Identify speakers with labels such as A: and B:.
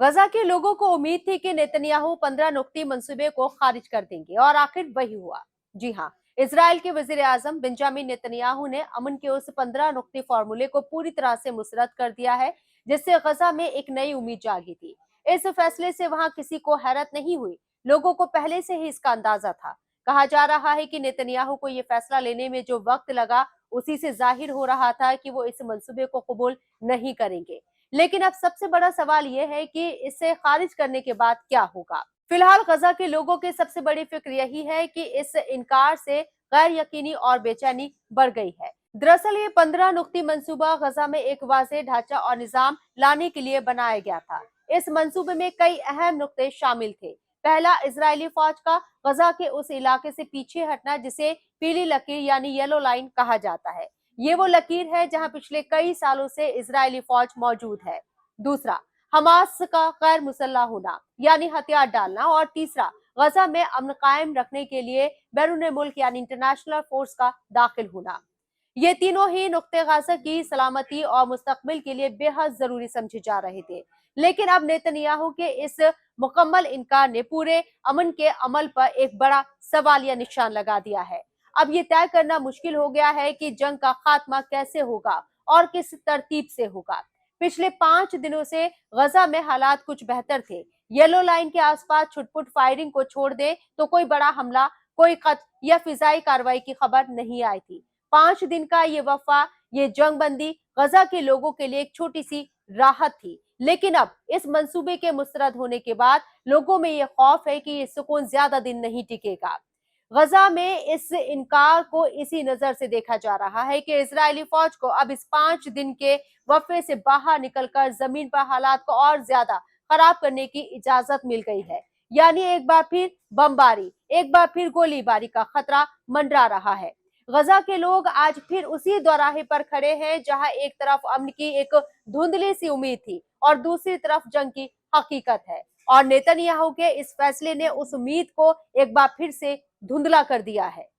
A: गजा के लोगों को उम्मीद थी कि नेतन्याहू 15 नुक्ती मंसूबे को खारिज कर देंगे और आखिर वही हुआ। जी हाँ, इसराइल के वजीर आजम बेंजामिन नेतन्याहू ने अमन के उस 15 नुक्ती फॉर्मूले को पूरी तरह से मुस्तरद कर दिया है, जिससे गजा में एक नई उम्मीद जागी थी। इस फैसले से वहां किसी को हैरत नहीं हुई, लोगों को पहले से ही इसका अंदाजा था। कहा जा रहा है कि नेतन्याहू को यह फैसला लेने में जो वक्त लगा, उसी से जाहिर हो रहा था कि वो इस मंसूबे को कबूल नहीं करेंगे। लेकिन अब सबसे बड़ा सवाल यह है कि इसे खारिज करने के बाद क्या होगा। फिलहाल गजा के लोगों की सबसे बड़ी फिक्र यही है कि इस इनकार से गैर यकीनी और बेचैनी बढ़ गई है। दरअसल ये 15 नुक्ती मंसूबा गजा में एक वाज़ेह ढांचा और निजाम लाने के लिए बनाया गया था। इस मंसूबे में कई अहम नुक्ते शामिल थे। पहला, इजरायली फौज का गजा के उस इलाके से पीछे हटना जिसे पीली लकीर यानी येलो लाइन कहा जाता है। ये वो लकीर है जहां पिछले कई सालों से इजरायली फौज मौजूद है। दूसरा, हमास का गैर मुसल्लह होना यानी हथियार डालना। और तीसरा, गजा में अमन कायम रखने के लिए बैरून मुल्क यानी इंटरनेशनल फोर्स का दाखिल होना। ये तीनों ही नुक्ते गजा की सलामती और मुस्तकबिल के लिए बेहद जरूरी समझे जा रहे थे। लेकिन अब नेतन्याहू के इस मुकम्मल इनकार ने पूरे अमन के अमल पर एक बड़ा सवालिया निशान लगा दिया है। अब ये तय करना मुश्किल हो गया है कि जंग का खात्मा कैसे होगा और किस तरतीब से होगा। पिछले 5 दिनों से गजा में हालात कुछ बेहतर थे। येलो लाइन के आसपास छुटपुट फायरिंग को छोड़ दे तो कोई बड़ा हमला, कोई कत्ल या फिजाई कार्रवाई की खबर नहीं आई थी। 5 दिन का ये वफा, ये जंगबंदी गजा के लोगों के लिए एक छोटी सी राहत थी। लेकिन अब इस मंसूबे के मुस्तरद होने के बाद लोगों में ये खौफ है कि ये सुकून ज्यादा दिन नहीं टिकेगा। गजा में इस इनकार को इसी नजर से देखा जा रहा है कि इजरायली फौज को अब इस 5 दिन के वफे से बाहर निकलकर जमीन पर हालात को और ज्यादा खराब करने की इजाजत मिल गई है। यानी एक बार फिर बमबारी, एक बार फिर गोलीबारी का खतरा मंडरा रहा है। गजा के लोग आज फिर उसी दोराहे पर खड़े हैं जहां एक तरफ अमन की एक धुंधली सी उम्मीद थी और दूसरी तरफ जंग की हकीकत है। और नेतन्याहू के इस फैसले ने उस उम्मीद को एक बार फिर से धुंधला कर दिया है।